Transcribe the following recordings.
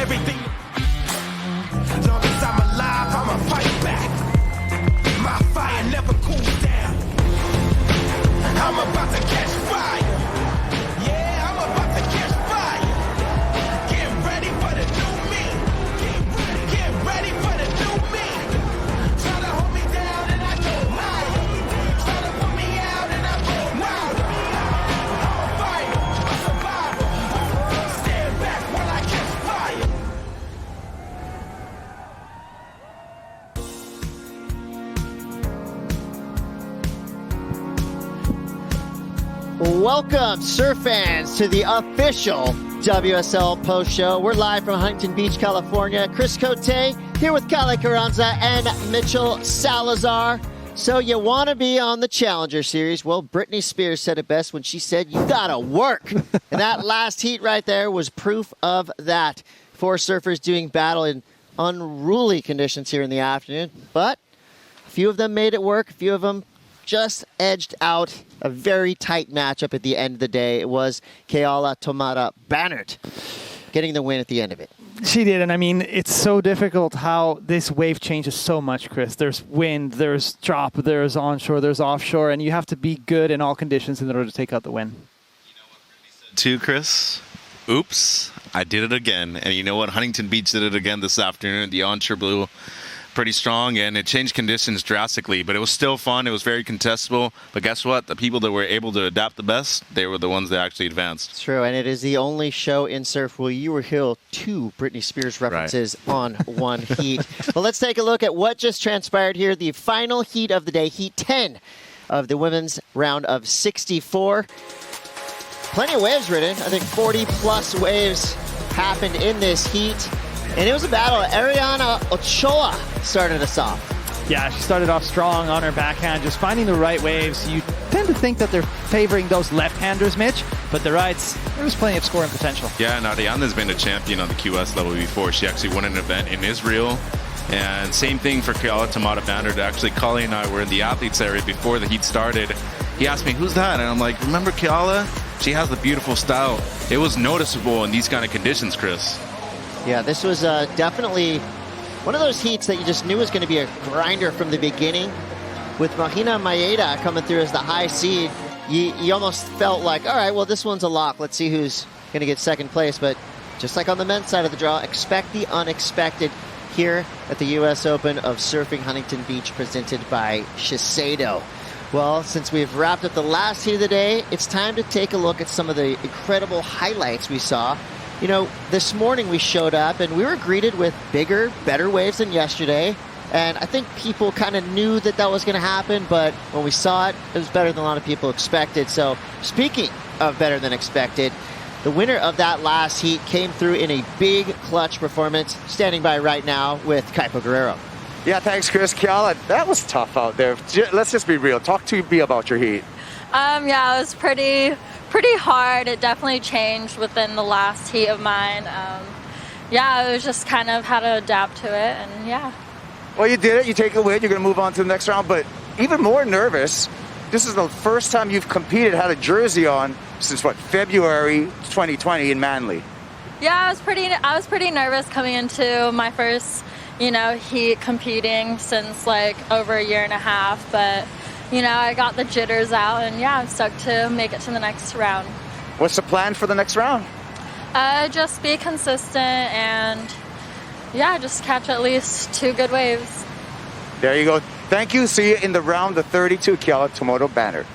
everything. As long as I'm alive, I'ma fight back. My fire never cools down. I'm about to catch fire. Yeah, I'm about to catch fire. Get ready for the new me. Get ready for the new me. Try to hold me down and I go higher. Try to put me out and I go louder. I'm a fighter, a survivor. Stand back while I catch fire. Welcome, surf fans, to the official WSL post show. We're live from Huntington Beach, California. Chris Cote here with Kale Carranza and Mitchell Salazar. So you want to be on the Challenger Series? Well, Britney Spears said it best when she said, you gotta work. And that last heat right there was proof of that. 4 surfers doing battle in unruly conditions here in the afternoon. But a few of them made it work. A few of them just edged out a very tight matchup at the end of the day. It was Keala Tomoda-Bannert getting the win at the end of it. She did, and I mean, it's so difficult how this wave changes so much, Chris. There's wind, there's drop, there's onshore, there's offshore, and you have to be good in all conditions in order to take out the win. You know what Brittany said too, Chris? Oops, I did it again. And you know what? Huntington Beach did it again this afternoon. The onshore blew pretty strong, and it changed conditions drastically, but it was still fun. It was very contestable, but guess what? The people that were able to adapt the best, they were the ones that actually advanced. It's true, and it is the only show in surf where you will hear 2 Britney Spears references on one heat. But let's take a look at what just transpired here. The final heat of the day, heat 10 of the women's round of 64. Plenty of waves ridden. I think 40-plus waves happened in this heat. And it was a battle. Ariana Ochoa started us off. Yeah, she started off strong on her backhand, just finding the right waves. You tend to think that they're favoring those left-handers, Mitch, but the rights, there was plenty of scoring potential. Yeah, and Ariana's been a champion on the QS level before. She actually won an event in Israel. And same thing for Keala Tomoda-Bannert. Actually, Collie and I were in the athletes area before the heat started. He asked me, who's that? And I'm like, remember Keala? She has the beautiful style. It was noticeable in these kind of conditions, Chris. Yeah, this was definitely one of those heats that you just knew was going to be a grinder from the beginning. With Mahina Maeda coming through as the high seed, you almost felt like, all right, well, this one's a lock. Let's see who's going to get second place. But just like on the men's side of the draw, expect the unexpected here at the U.S. Open of Surfing Huntington Beach, presented by Shiseido. Well, since we've wrapped up the last heat of the day, it's time to take a look at some of the incredible highlights we saw. You know, this morning we showed up and we were greeted with bigger, better waves than yesterday. And I think people kind of knew that that was going to happen, but when we saw it, it was better than a lot of people expected. So speaking of better than expected, the winner of that last heat came through in a big clutch performance. Standing by right now with Kaipo Guerrero. Yeah, thanks, Chris. Keala, that was tough out there. Let's just be real. Talk to me about your heat. Yeah, it was pretty hard. It definitely changed within the last heat of mine. Yeah, it was just kind of how to adapt to it, and yeah. Well, you did it. You take a win. You're going to move on to the next round. But even more nervous, this is the first time you've competed, had a jersey on since, what, February 2020 in Manly. Yeah, I was pretty nervous coming into my first, heat competing since like over a year and a half, but I got the jitters out, and yeah, I'm stoked to make it to the next round. What's the plan for the next round? Just be consistent and, yeah, just catch at least 2 good waves. There you go. Thank you. See you in the round of 32, Keala Tomoda-Bannert.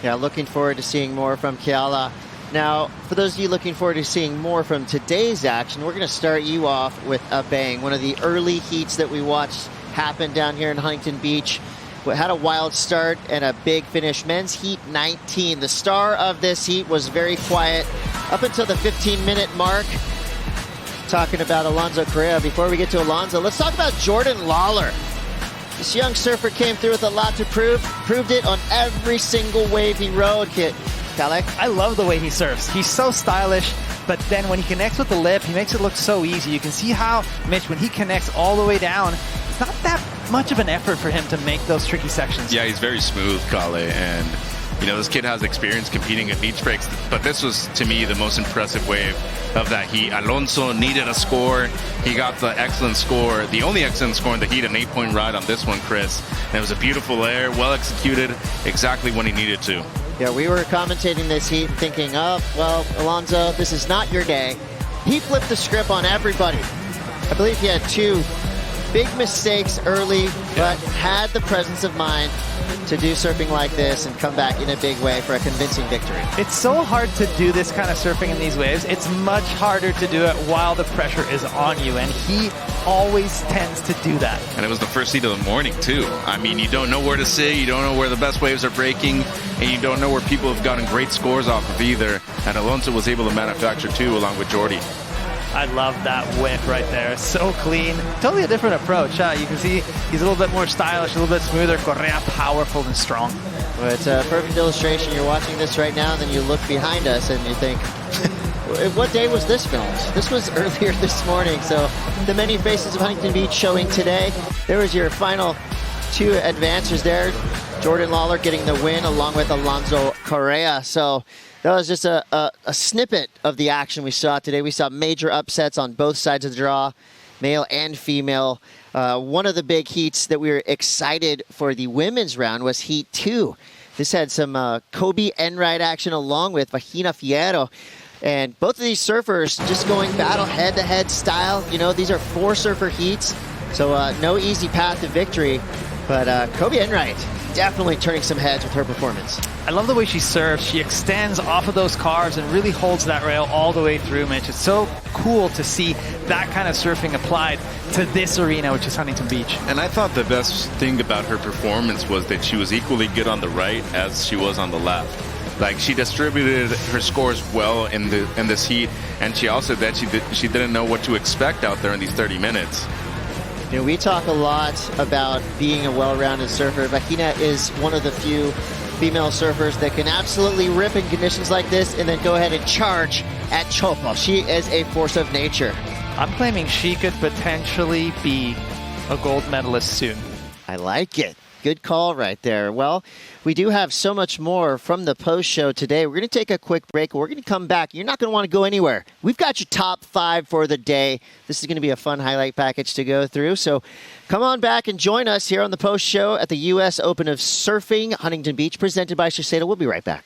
Yeah, looking forward to seeing more from Keala. Now, for those of you looking forward to seeing more from today's action, we're going to start you off with a bang. One of the early heats that we watched happen down here in Huntington Beach. We had a wild start and a big finish. Men's Heat 19. The star of this heat was very quiet up until the 15-minute mark. Talking about Alonso Correa. Before we get to Alonso, let's talk about Jordan Lawler. This young surfer came through with a lot to prove. Proved it on every single wave he rode. Kale? I love the way he surfs. He's so stylish, but then when he connects with the lip, he makes it look so easy. You can see how, Mitch, when he connects all the way down, it's not that much of an effort for him to make those tricky sections. Yeah, he's very smooth, Kale, and You know, this kid has experience competing at beach breaks, but this was, to me, the most impressive wave of that heat. Alonso needed a score. He got the excellent score, the only excellent score in the heat, an 8-point ride on this one, Chris. And it was a beautiful air, well executed, exactly when he needed to. Yeah, we were commentating this heat and thinking, oh, well, Alonso, this is not your day. He flipped the script on everybody. I believe he had 2 big mistakes early, but had the presence of mind to do surfing like this and come back in a big way for a convincing victory. It's so hard to do this kind of surfing in these waves. It's much harder to do it while the pressure is on you, and he always tends to do that. And it was the first heat of the morning, too. I mean, you don't know where to sit, you don't know where the best waves are breaking, and you don't know where people have gotten great scores off of either. And Alonso was able to manufacture 2 along with Jordy. I love that whip right there. So clean. Totally a different approach. You can see he's a little bit more stylish, a little bit smoother. Correa powerful and strong. Well, it's a perfect illustration. You're watching this right now, and then you look behind us and you think, what day was this filmed? This was earlier this morning. So the many faces of Huntington Beach showing today. There was your final 2 advancers there. Jordan Lawler getting the win along with Alonso Correa. So that was just a snippet of the action we saw today. We saw major upsets on both sides of the draw, male and female. One of the big heats that we were excited for the women's round was Heat 2. This had some Kobe Enright action along with Vagina Fierro. And both of these surfers just going battle head-to-head style. You know, these are 4-surfer heats, so no easy path to victory. But Kobe Enright definitely turning some heads with her performance. I love the way she serves. She extends off of those carves and really holds that rail all the way through, Mitch. It's so cool to see that kind of surfing applied to this arena, which is Huntington Beach. And I thought the best thing about her performance was that she was equally good on the right as she was on the left. Like, she distributed her scores well in this heat, and she also said that she didn't know what to expect out there in these 30 minutes. You know, we talk a lot about being a well-rounded surfer. Vagina is one of the few female surfers that can absolutely rip in conditions like this and then go ahead and charge at Chopo. She is a force of nature. I'm claiming she could potentially be a gold medalist soon. I like it. Good call right there. Well, we do have so much more from the post show today. We're going to take a quick break. We're going to come back. You're not going to want to go anywhere. We've got your top 5 for the day. This is going to be a fun highlight package to go through. So come on back and join us here on the post show at the U.S. Open of Surfing, Huntington Beach, presented by Shiseido. We'll be right back.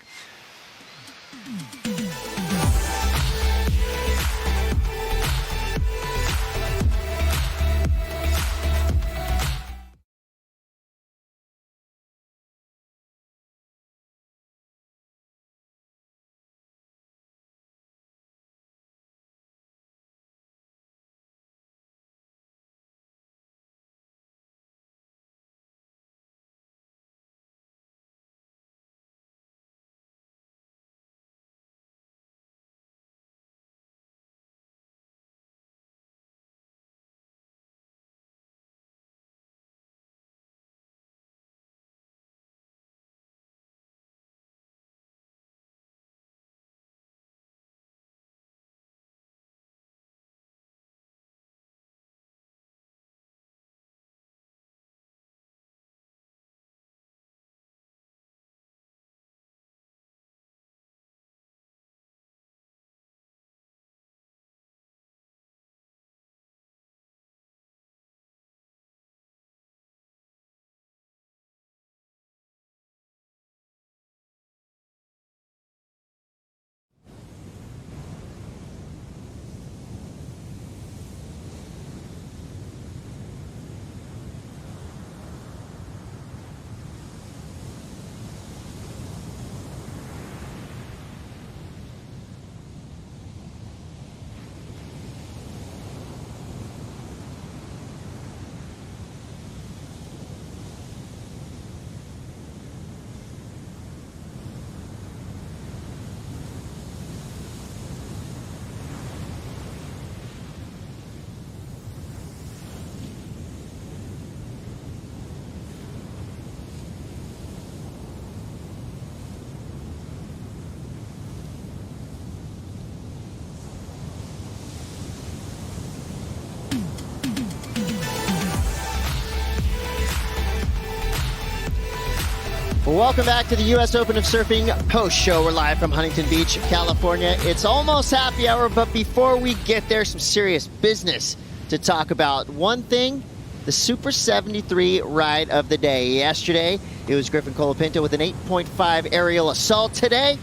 Well, welcome back to the U.S. Open of Surfing post-show. We're live from Huntington Beach, California. It's almost happy hour, but before we get there, some serious business to talk about. One thing, the Super 73 ride of the day. Yesterday, it was Griffin Colapinto with an 8.5 aerial assault. Today,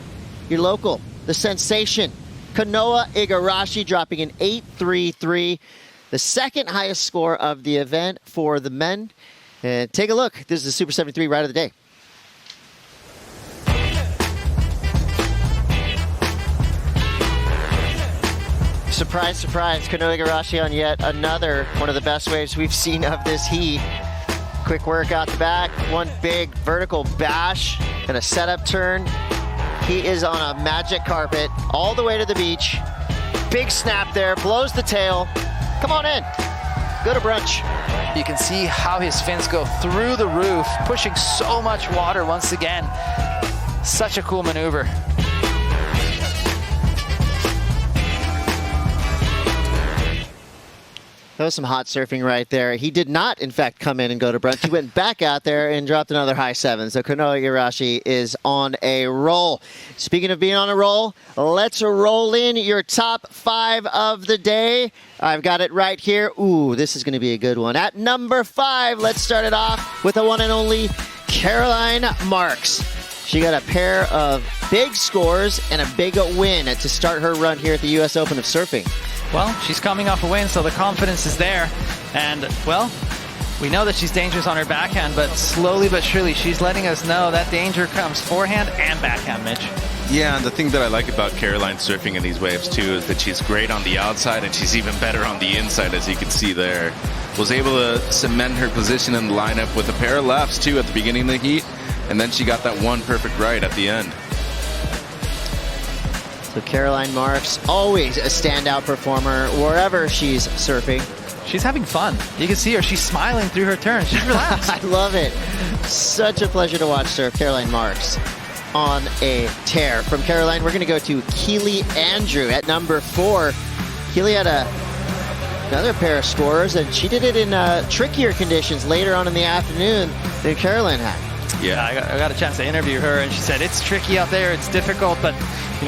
your local, the sensation, Kanoa Igarashi dropping an 8.33, the second highest score of the event for the men. And take a look. This is the Super 73 ride of the day. Surprise, surprise, Kanoa Igarashi on yet another one of the best waves we've seen of this heat. Quick work out the back, one big vertical bash and a setup turn. He is on a magic carpet all the way to the beach. Big snap there, blows the tail. Come on in, go to brunch. You can see how his fins go through the roof, pushing so much water once again. Such a cool maneuver. That was some hot surfing right there. He did not, in fact, come in and go to brunch. He went back out there and dropped another high 7. So Kanoa Igarashi is on a roll. Speaking of being on a roll, let's roll in your top 5 of the day. I've got it right here. Ooh, this is going to be a good one. At number 5, let's start it off with the one and only Caroline Marks. She got a pair of big scores and a big win to start her run here at the U.S. Open of Surfing. Well, she's coming off a win, so the confidence is there. And, well, we know that she's dangerous on her backhand, but slowly but surely she's letting us know that danger comes forehand and backhand, Mitch. Yeah, and the thing that I like about Caroline surfing in these waves, too, is that she's great on the outside and she's even better on the inside, as you can see there. Was able to cement her position in the lineup with a pair of lefts, too, at the beginning of the heat. And then she got that one perfect right at the end. So Caroline Marks, always a standout performer wherever she's surfing. She's having fun. You can see her. She's smiling through her turns. She's relaxed. I love it. Such a pleasure to watch surf. Caroline Marks on a tear. From Caroline, we're going to go to Keely Andrew at number 4. Keely had another pair of scores, and she did it in trickier conditions later on in the afternoon than Caroline had. Yeah, I got a chance to interview her, and she said it's tricky out there, it's difficult, but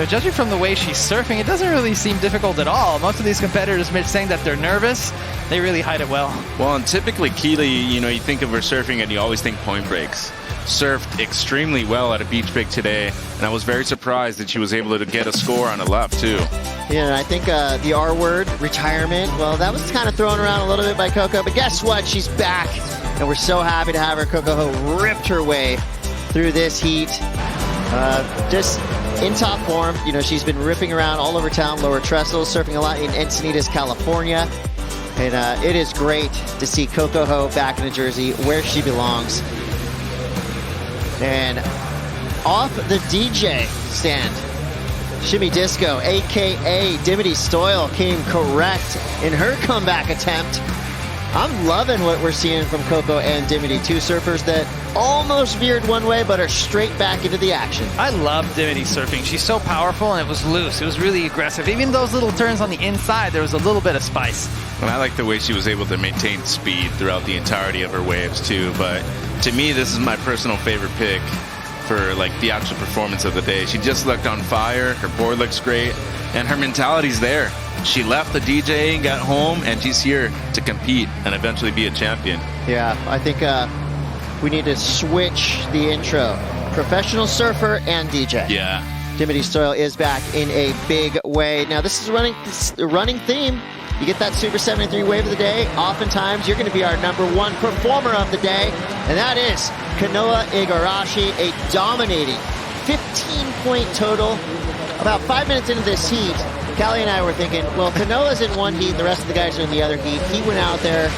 judging from the way she's surfing, it doesn't really seem difficult at all. Most of these competitors, Mitch, saying that they're nervous, they really hide it well. Well, and typically Keely, you think of her surfing and you always think point breaks. Surfed extremely well at a beach break today, and I was very surprised that she was able to get a score on a left, too. Yeah, and I think the R word, retirement, well, that was kind of thrown around a little bit by Coco, but guess what? She's back, and we're so happy to have her. Coco Ho ripped her way through this heat. Just in top form. She's been ripping around all over town, lower trestles, surfing a lot in Encinitas, California. And it is great to see Coco Ho back in New Jersey where she belongs. And off the DJ stand, Shimmy Disco, a.k.a. Dimity Stoyle, came correct in her comeback attempt. I'm loving what we're seeing from Coco and Dimity, two surfers that almost veered one way but are straight back into the action. I love Dimity surfing. She's so powerful, and it was loose. It was really aggressive. Even those little turns on the inside, there was a little bit of spice. And I like the way she was able to maintain speed throughout the entirety of her waves, too. But to me, this is my personal favorite pick for the actual performance of the day. She just looked on fire. Her board looks great, and her mentality's there. She left the DJ, got home, and she's here to compete and eventually be a champion. Yeah, I think we need to switch the intro. Professional surfer and DJ. Yeah. Dimity Stoyle is back in a big way. Now, this is a running theme. You get that Super 73 wave of the day. Oftentimes, you're going to be our #1 performer of the day, and that is Kanoa Igarashi, a dominating 15-point total. About 5 minutes into this heat, Callie and I were thinking, well, Kanoa's in one heat, the rest of the guys are in the other heat. He went out there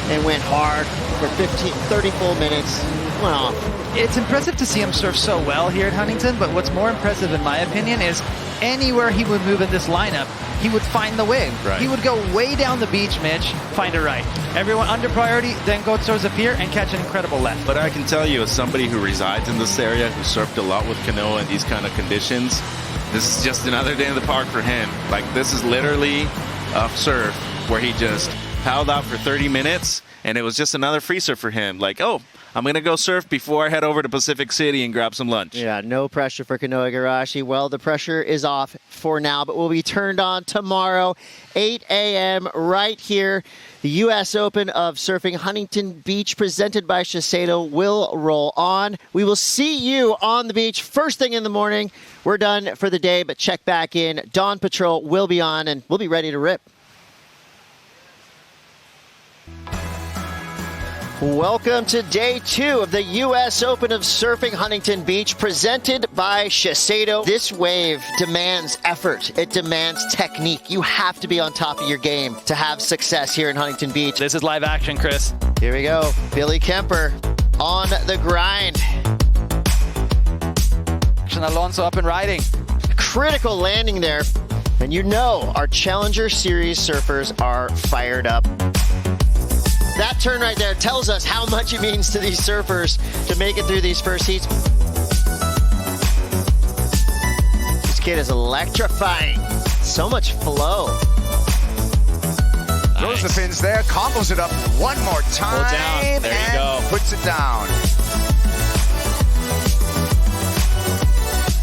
and went hard for 30 full minutes. Went off. It's impressive to see him surf so well here at Huntington, but what's more impressive, in my opinion, is anywhere he would move in this lineup, he would find the wave. Right. He would go way down the beach, Mitch, find it right. Everyone under priority, then go towards the pier and catch an incredible left. But I can tell you, as somebody who resides in this area, who surfed a lot with Kanoa in these kind of conditions, this is just another day in the park for him. This is literally a surf where he just paddled out for 30 minutes And it was just another free surf for him. Like, oh, I'm going to go surf before I head over to Pacific City and grab some lunch. Yeah, no pressure for Kanoa Igarashi. Well, the pressure is off for now, but will be turned on tomorrow, 8 a.m. right here. The U.S. Open of Surfing Huntington Beach, presented by Shiseido, will roll on. We will see you on the beach first thing in the morning. We're done for the day, but check back in. Dawn Patrol will be on, and we'll be ready to rip. Welcome to day 2 of the U.S. Open of Surfing Huntington Beach, presented by Shiseido. This wave demands effort. It demands technique. You have to be on top of your game to have success here in Huntington Beach. This is live action, Chris. Here we go. Billy Kemper on the grind. And Alonso up and riding. Critical landing there. And you know our Challenger Series surfers are fired up. That turn right there tells us how much it means to these surfers to make it through these first heats. This kid is electrifying. So much flow. Throws the fins there, combos it up one more time. Pull down. There you go. Puts it down.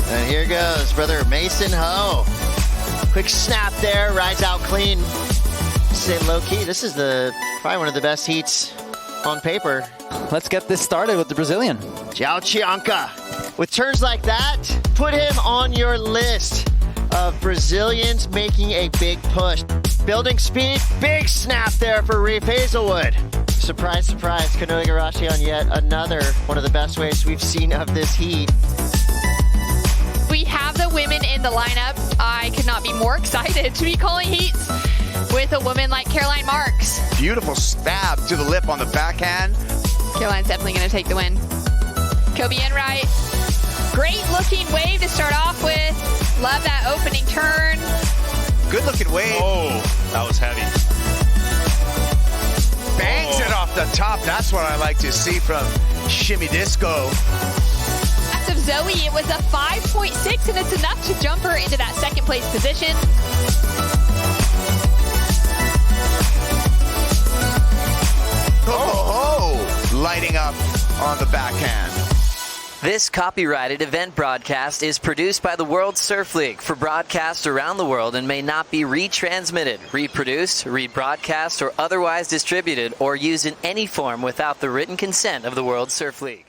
And here goes brother Mason Ho. Quick snap there, rides out clean. Say low key, this is probably one of the best heats on paper. Let's get this started with the Brazilian. Jiao Chianca. With turns like that, put him on your list of Brazilians making a big push. Building speed, big snap there for Reef Hazelwood. Surprise, surprise, Kanoa Igarashi on yet another one of the best waves we've seen of this heat. We have the women in the lineup. I could not be more excited to be calling heats with a woman like Caroline Marks. Beautiful stab to the lip on the backhand. Caroline's definitely going to take the win. Kobe Enright, great looking wave to start off with. Love that opening turn. Good looking wave. Oh, that was heavy. Bangs it off the top. That's what I like to see from Shimmy Disco. Of Zoe, it was a 5.6, and it's enough to jump her into that second place position. Oh, lighting up on the backhand. This copyrighted event broadcast is produced by the World Surf League for broadcast around the world and may not be retransmitted, reproduced, rebroadcast, or otherwise distributed or used in any form without the written consent of the World Surf League.